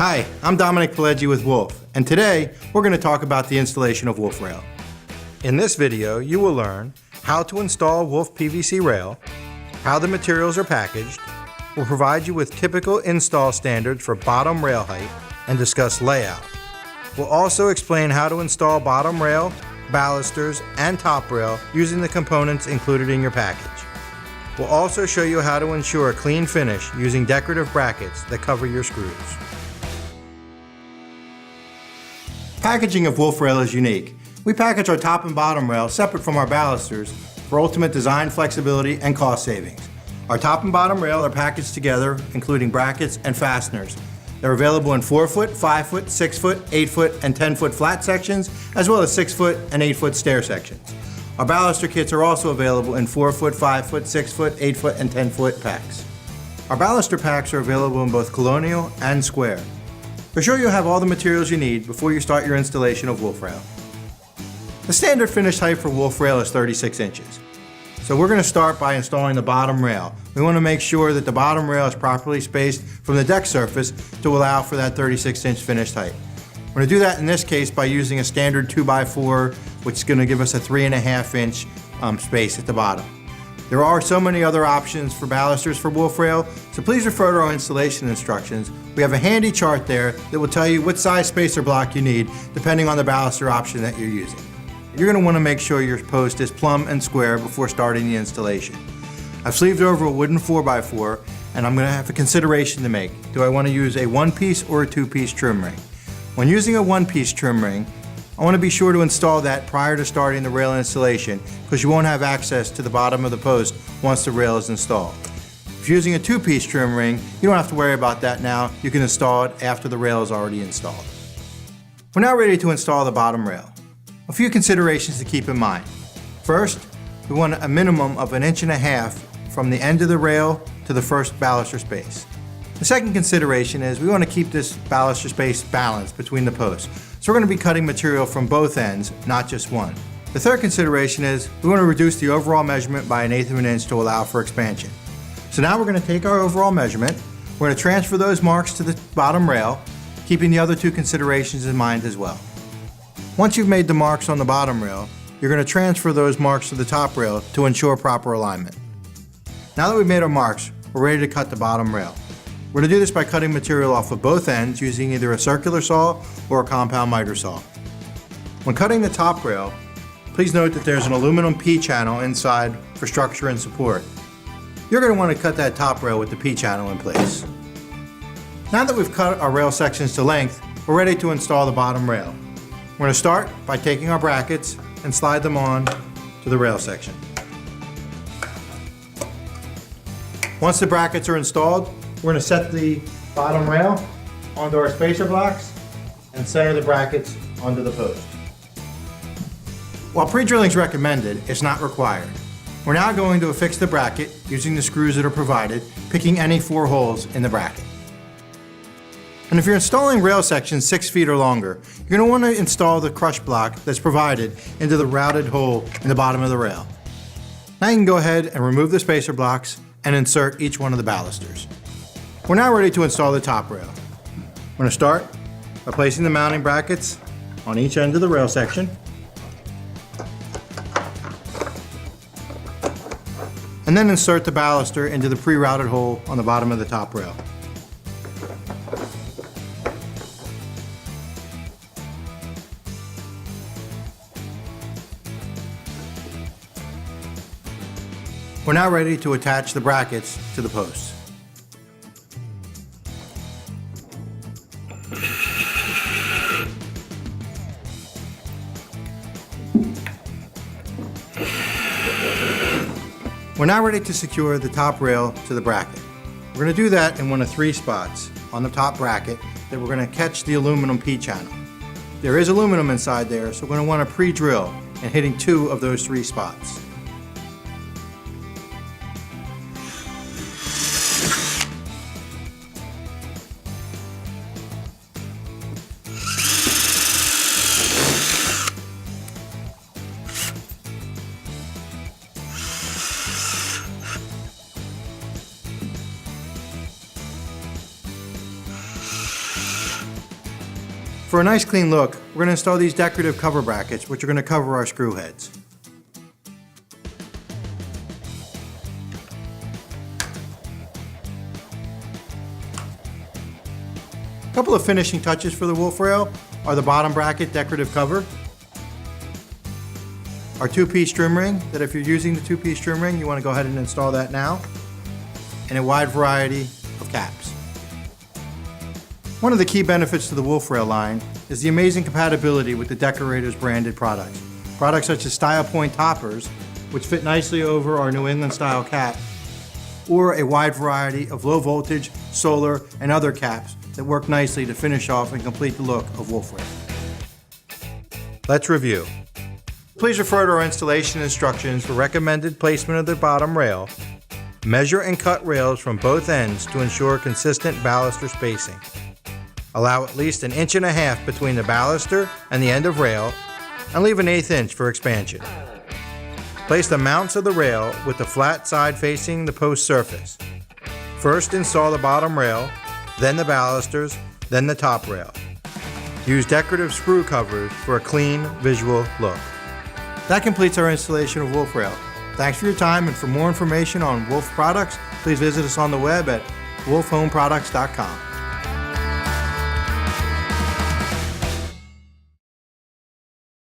Hi, I'm Dominic Pileggi with Wolf, and today we're going to talk about the installation of Wolf rail. In this video, you will learn how to install Wolf PVC rail, how the materials are packaged, we'll provide you with typical install standards for bottom rail height, and discuss layout. We'll also explain how to install bottom rail, balusters, and top rail using the components included in your package. We'll also show you how to ensure a clean finish using decorative brackets that cover your screws. Packaging of Wolf rail is unique. We package our top and bottom rail separate from our balusters for ultimate design flexibility and cost savings. Our top and bottom rail are packaged together, including brackets and fasteners. They're available in 4-foot, 5-foot, 6-foot, 8-foot, and 10-foot flat sections, as well as 6-foot and 8-foot stair sections. Our baluster kits are also available in 4-foot, 5-foot, 6-foot, 8-foot, and 10-foot packs. Our baluster packs are available in both colonial and square. Be sure you'll have all the materials you need before you start your installation of Wolf rail. The standard finished height for Wolf rail is 36 inches. So we're going to start by installing the bottom rail. We want to make sure that the bottom rail is properly spaced from the deck surface to allow for that 36-inch finished height. We're going to do that in this case by using a standard 2x4, which is going to give us a 3.5-inch space at the bottom. There are so many other options for balusters for Wolf rail, so please refer to our installation instructions. We have a handy chart there that will tell you what size spacer block you need depending on the baluster option that you're using. You're going to want to make sure your post is plumb and square before starting the installation. I've sleeved over a wooden 4x4 and I'm going to have a consideration to make. Do I want to use a 1-piece or a 2-piece trim ring? When using a 1-piece trim ring, I want to be sure to install that prior to starting the rail installation because you won't have access to the bottom of the post once the rail is installed. If you're using a 2-piece trim ring, you don't have to worry about that now. You can install it after the rail is already installed. We're now ready to install the bottom rail. A few considerations to keep in mind. First, we want a minimum of 1.5 inches from the end of the rail to the first baluster space. The second consideration is we want to keep this baluster space balanced between the posts. So we're going to be cutting material from both ends, not just one. The third consideration is we want to reduce the overall measurement by 1/8 of an inch to allow for expansion. So now we're going to take our overall measurement, we're going to transfer those marks to the bottom rail, keeping the other two considerations in mind as well. Once you've made the marks on the bottom rail, you're going to transfer those marks to the top rail to ensure proper alignment. Now that we've made our marks, we're ready to cut the bottom rail. We're going to do this by cutting material off of both ends using either a circular saw or a compound miter saw. When cutting the top rail, please note that there's an aluminum P-channel inside for structure and support. You're going to want to cut that top rail with the P-channel in place. Now that we've cut our rail sections to length, we're ready to install the bottom rail. We're going to start by taking our brackets and slide them on to the rail section. Once the brackets are installed, we're going to set the bottom rail onto our spacer blocks and center the brackets onto the post. While pre-drilling is recommended, it's not required. We're now going to affix the bracket using the screws that are provided, picking any 4 holes in the bracket. And if you're installing rail sections 6 feet or longer, you're going to want to install the crush block that's provided into the routed hole in the bottom of the rail. Now you can go ahead and remove the spacer blocks and insert each one of the balusters. We're now ready to install the top rail. We're going to start by placing the mounting brackets on each end of the rail section. And then insert the baluster into the pre-routed hole on the bottom of the top rail. We're now ready to attach the brackets to the posts. We're now ready to secure the top rail to the bracket. We're going to do that in one of 3 spots on the top bracket that we're going to catch the aluminum P-channel. There is aluminum inside there, so we're going to want to pre-drill and hitting 2 of those 3 spots. For a nice clean look, we're going to install these decorative cover brackets, which are going to cover our screw heads. A couple of finishing touches for the wolf rail are the bottom bracket decorative cover, our two-piece trim ring, that if you're using the two-piece trim ring, you want to go ahead and install that now, and a wide variety of caps. One of the key benefits to the wolf rail line is the amazing compatibility with the Decorators branded products. Products such as Style Point toppers, which fit nicely over our New England style cap, or a wide variety of low voltage, solar, and other caps that work nicely to finish off and complete the look of wolf rail. Let's review. Please refer to our installation instructions for recommended placement of the bottom rail. Measure and cut rails from both ends to ensure consistent baluster spacing. Allow at least 1.5 inches between the baluster and the end of rail, and leave 1/8 inch for expansion. Place the mounts of the rail with the flat side facing the post surface. First install the bottom rail, then the balusters, then the top rail. Use decorative screw covers for a clean visual look. That completes our installation of wolf rail. Thanks for your time, and for more information on Wolf products, please visit us on the web at wolfhomeproducts.com.